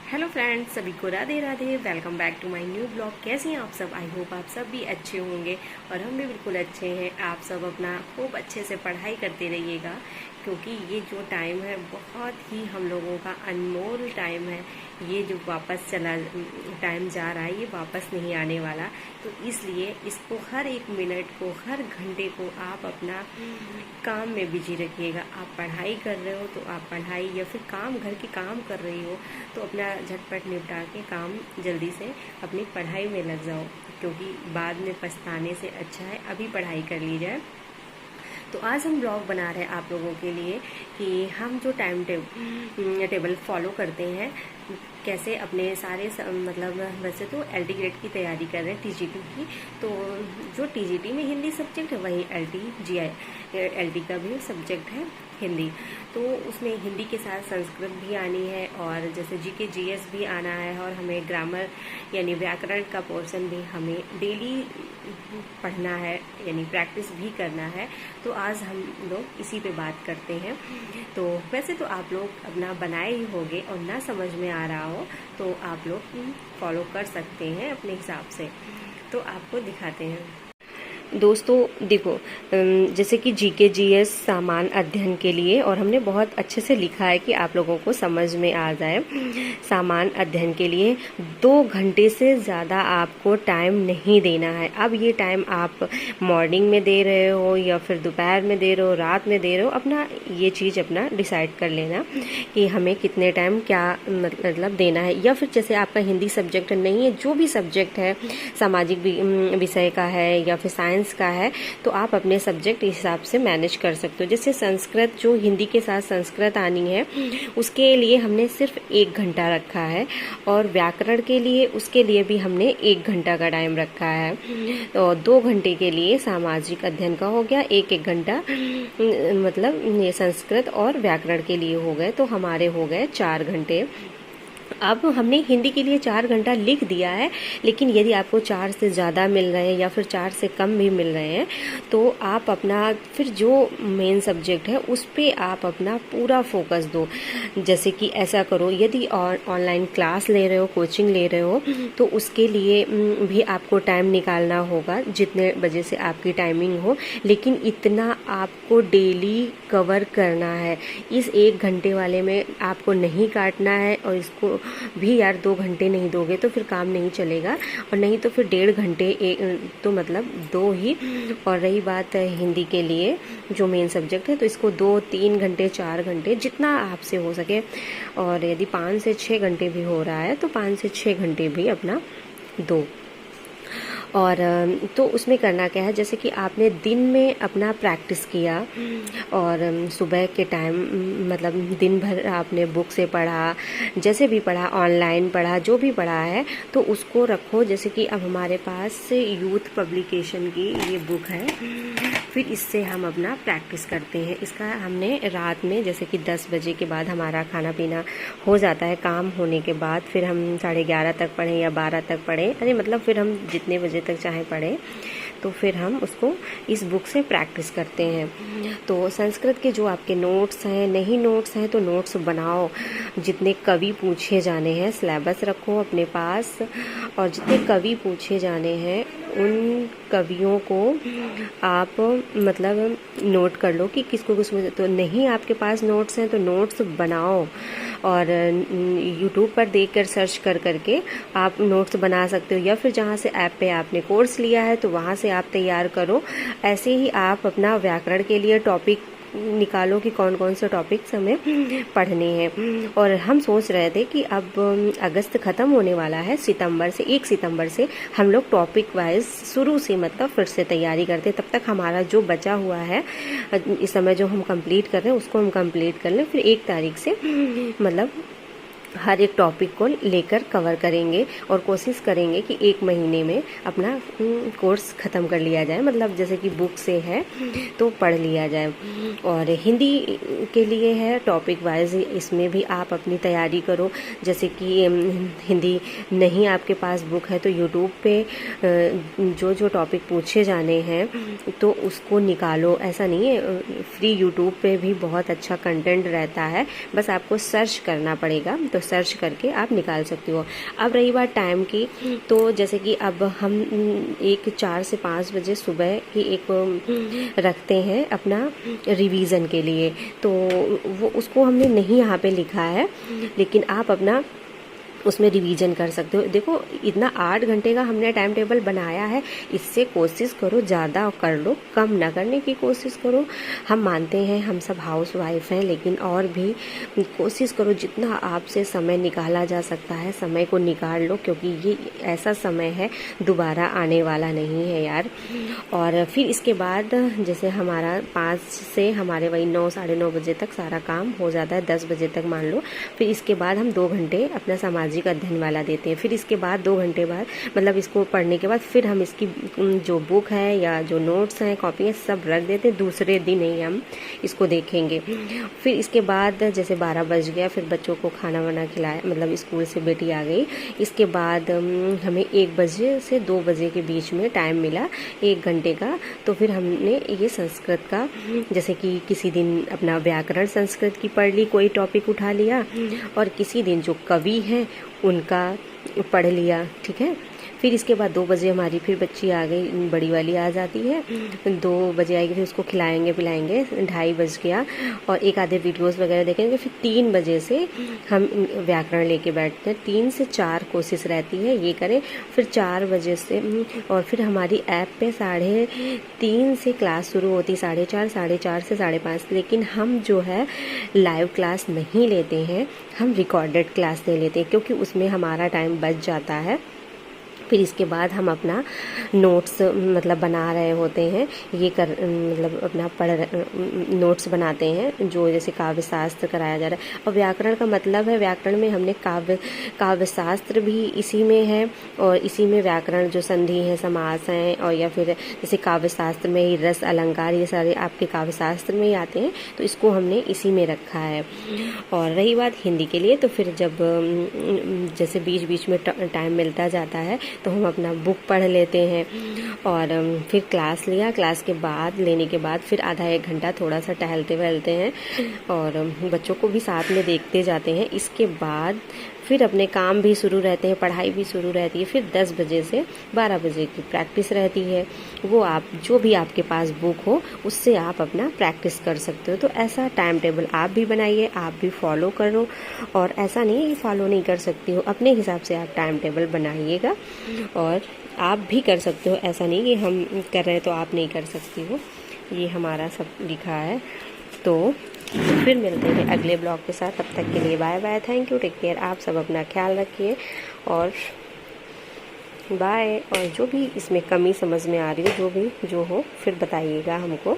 Hello friends, सभी को Radhe Radhe. Welcome back to my new blog. कैसे हैं आप सब? आई होप आप सब भी अच्छे होंगे और हम भी बिल्कुल अच्छे हैं। आप सब अपना खूब अच्छे से पढ़ाई करते रहिएगा, क्योंकि ये जो टाइम है बहुत ही हम लोगों का अनमोल टाइम है। ये जो वापस चला टाइम जा रहा है, ये वापस नहीं आने वाला। तो इसलिए इसको हर एक मिनट को, हर घंटे को आप अपना काम में बिजी रखिएगा। आप पढ़ाई कर रहे हो तो आप पढ़ाई, या फिर काम, घर के काम कर रही हो तो अपना झटपट निपटा के काम जल्दी से अपनी पढ़ाई में लग जाओ, क्योंकि बाद में पछताने से अच्छा है अभी पढ़ाई कर ली जाए। तो आज हम ब्लॉग बना रहे हैं आप लोगों के लिए कि हम जो टाइम टेबल फॉलो करते हैं, कैसे अपने सारे मतलब वैसे तो एलटी ग्रेड की तैयारी कर रहे हैं, टीजीटी की। तो जो टीजीटी में हिंदी सब्जेक्ट है वही एलटी का भी सब्जेक्ट है हिंदी। तो उसमें हिंदी के साथ संस्कृत भी आनी है, और जैसे जीके जीएस भी आना है, और हमें ग्रामर यानी व्याकरण का पोर्शन भी हमें डेली पढ़ना है, यानी प्रैक्टिस भी करना है। तो आज हम लोग इसी पे बात करते हैं। तो वैसे तो आप लोग अपना बनाए ही होंगे, और ना समझ में आ रहा हो तो आप लोग फॉलो कर सकते हैं अपने हिसाब से। तो आपको दिखाते हैं। दोस्तों देखो, जैसे कि जीके जीएस सामान्य अध्ययन के लिए, और हमने बहुत अच्छे से लिखा है कि आप लोगों को समझ में आ जाए। सामान्य अध्ययन के लिए 2 घंटे से ज़्यादा आपको टाइम नहीं देना है। अब ये टाइम आप मॉर्निंग में दे रहे हो या फिर दोपहर में दे रहे हो, रात में दे रहे हो, अपना ये चीज़ अपना डिसाइड कर लेना कि हमें कितने टाइम क्या मतलब देना है। या फिर जैसे आपका हिंदी सब्जेक्ट नहीं है, जो भी सब्जेक्ट है, सामाजिक विषय का है या फिर साइंस का है, तो आप अपने सब्जेक्ट हिसाब से मैनेज कर सकते हो। जैसे संस्कृत, जो हिंदी के साथ संस्कृत आनी है, उसके लिए हमने सिर्फ 1 घंटा रखा है, और व्याकरण के लिए उसके लिए भी हमने 1 घंटा का टाइम रखा है। और 2 घंटे के लिए सामाजिक अध्ययन का हो गया, 1 घंटा मतलब ये संस्कृत और व्याकरण के लिए हो गए, तो हमारे हो गए 4 घंटे। अब हमने हिंदी के लिए 4 घंटा लिख दिया है, लेकिन यदि आपको 4 से ज़्यादा मिल रहे हैं या फिर 4 से कम भी मिल रहे हैं, तो आप अपना फिर जो मेन सब्जेक्ट है उस पे आप अपना पूरा फोकस दो। जैसे कि ऐसा करो, यदि ऑनलाइन क्लास ले रहे हो, कोचिंग ले रहे हो, तो उसके लिए भी आपको टाइम निकालना होगा, जितने बजे से आपकी टाइमिंग हो, लेकिन इतना आपको डेली कवर करना है। इस 1 घंटे वाले में आपको नहीं काटना है, और इसको भी यार 2 घंटे नहीं दोगे तो फिर काम नहीं चलेगा, और नहीं तो फिर 1.5 घंटे तो मतलब 2 ही। और रही बात हिंदी के लिए जो मेन सब्जेक्ट है, तो इसको 2, 3 घंटे, 4 घंटे, जितना आपसे हो सके। और यदि 5 से 6 घंटे भी हो रहा है तो 5 से 6 घंटे भी अपना दो। और तो उसमें करना क्या है, जैसे कि आपने दिन में अपना प्रैक्टिस किया, और सुबह के टाइम मतलब दिन भर आपने बुक से पढ़ा, जैसे भी पढ़ा, ऑनलाइन पढ़ा, जो भी पढ़ा है, तो उसको रखो। जैसे कि अब हमारे पास यूथ पब्लिकेशन की ये बुक है, फिर इससे हम अपना प्रैक्टिस करते हैं। इसका हमने रात में, जैसे कि 10 बजे के बाद हमारा खाना पीना हो जाता है, काम होने के बाद फिर हम 11:30 तक पढ़ें या 12 तक पढ़ें, अरे मतलब फिर हम जितने बजे तक चाहे पढ़ें, तो फिर हम उसको इस बुक से प्रैक्टिस करते हैं। तो संस्कृत के जो आपके नोट्स हैं, नहीं नोट्स हैं तो नोट्स बनाओ। जितने कवि पूछे जाने हैं सिलेबस रखो अपने पास, और जितने कवि पूछे जाने हैं उन कवियों को आप मतलब नोट कर लो कि किसको किस। तो नहीं आपके पास नोट्स हैं तो नोट्स बनाओ, और यूट्यूब पर देखकर सर्च कर करके आप नोट्स बना सकते हो, या फिर जहाँ से ऐप पे आपने कोर्स लिया है तो वहाँ से आप तैयार करो। ऐसे ही आप अपना व्याकरण के लिए टॉपिक निकालो कि कौन कौन से टॉपिक्स हमें पढ़ने हैं। और हम सोच रहे थे कि अब अगस्त ख़त्म होने वाला है, 1 सितंबर से हम लोग टॉपिक वाइज शुरू से मतलब फिर से तैयारी करते। तब तक हमारा जो बचा हुआ है इस समय जो हम कंप्लीट कर रहे हैं उसको हम कंप्लीट कर लें, फिर 1 तारीख से मतलब हर एक टॉपिक को लेकर कवर करेंगे, और कोशिश करेंगे कि 1 महीने में अपना कोर्स ख़त्म कर लिया जाए। मतलब जैसे कि बुक से है तो पढ़ लिया जाए। और हिंदी के लिए है टॉपिक वाइज, इसमें भी आप अपनी तैयारी करो। जैसे कि हिंदी नहीं आपके पास बुक है तो यूट्यूब पे जो जो टॉपिक पूछे जाने हैं तो उसको निकालो। ऐसा नहीं है, फ्री यूट्यूब पे भी बहुत अच्छा कंटेंट रहता है, बस आपको सर्च करना पड़ेगा। तो तो सर्च करके आप निकाल सकते हो। अब रही बात टाइम की, तो जैसे कि अब हम एक 4 से 5 बजे सुबह की एक रखते हैं अपना रिवीजन के लिए, तो वो उसको हमने नहीं यहाँ पे लिखा है, लेकिन आप अपना उसमें रिवीजन कर सकते हो। देखो इतना 8 घंटे का हमने टाइम टेबल बनाया है, इससे कोशिश करो ज़्यादा कर लो, कम ना करने की कोशिश करो। हम मानते हैं हम सब हाउस वाइफ हैं, लेकिन और भी कोशिश करो जितना आपसे समय निकाला जा सकता है समय को निकाल लो, क्योंकि ये ऐसा समय है दोबारा आने वाला नहीं है यार। और फिर इसके बाद जैसे हमारा 5 से हमारे वही 9 साढ़े 9 बजे तक सारा काम हो जाता है, 10 बजे तक मान लो। फिर इसके बाद हम 2 घंटे अपना सामाजिक अध्ययन वाला देते हैं। फिर इसके बाद 2 घंटे बाद मतलब इसको पढ़ने के बाद फिर हम इसकी जो बुक है या जो नोट्स हैं कॉपी है सब रख देते हैं, दूसरे दिन ही हम इसको देखेंगे। फिर इसके बाद जैसे 12 बज गया, फिर बच्चों को खाना वाना खिलाया, मतलब स्कूल से बेटी आ गई, इसके बाद हमें 1 बजे से 2 बजे के बीच में टाइम मिला 1 घंटे का। तो फिर हमने ये संस्कृत का जैसे कि किसी दिन अपना व्याकरण संस्कृत की पढ़ ली, कोई टॉपिक उठा लिया, और किसी दिन जो कवि हैं उनका पढ़ लिया, ठीक है। फिर इसके बाद 2 बजे हमारी फिर बच्ची आ गई, बड़ी वाली आ जाती है, 2 बजे आएगी, फिर उसको खिलाएंगे पिलाएंगे, 2:30 बज गया, और एक आधे वीडियोस वगैरह देखेंगे। फिर 3 बजे से हम व्याकरण लेके बैठते हैं, 3 से 4 कोशिश रहती है ये करें। फिर 4 बजे से और फिर हमारी ऐप पे 3:30 से क्लास शुरू होती, 4:30, 4:30 से 5:30, लेकिन हम जो है लाइव क्लास नहीं लेते हैं, हम रिकॉर्डेड क्लास ले लेते हैं, क्योंकि उसमें हमारा टाइम बच जाता है। फिर इसके बाद हम अपना नोट्स मतलब बना रहे होते हैं, ये मतलब अपना नोट्स बनाते हैं, जो जैसे काव्य शास्त्र कराया जा रहा है। और व्याकरण का मतलब है, व्याकरण में हमने काव्य शास्त्र भी इसी में है, और इसी में व्याकरण जो संधि है, समास हैं, और या फिर जैसे काव्य शास्त्र में ही रस अलंकार, ये सारे आपके काव्य शास्त्र में ही आते हैं, तो इसको हमने इसी में रखा है। और रही बात हिंदी के लिए, तो फिर जब जैसे बीच बीच में टाइम मिलता जाता है तो हम अपना बुक पढ़ लेते हैं, और फिर क्लास लिया, क्लास के बाद लेने के बाद फिर आधा 1 घंटा थोड़ा सा टहलते वहलते हैं, और बच्चों को भी साथ में देखते जाते हैं। इसके बाद फिर अपने काम भी शुरू रहते हैं, पढ़ाई भी शुरू रहती है। फिर 10 बजे से 12 बजे की प्रैक्टिस रहती है, वो आप जो भी आपके पास बुक हो उससे आप अपना प्रैक्टिस कर सकते हो। तो ऐसा टाइम टेबल आप भी बनाइए, आप भी फॉलो करो, और ऐसा नहीं है कि फॉलो नहीं कर सकती हो, अपने हिसाब से आप टाइम टेबल बनाइएगा, और आप भी कर सकते हो। ऐसा नहीं कि हम कर रहे हैं तो आप नहीं कर सकती हो, ये हमारा सब लिखा है। तो फिर मिलते हैं अगले ब्लॉग के साथ, तब तक के लिए bye bye, thank you, take care. आप सब अपना ख्याल रखिए, और बाय। और जो भी इसमें कमी समझ में आ रही हो, जो हो फिर बताइएगा हमको।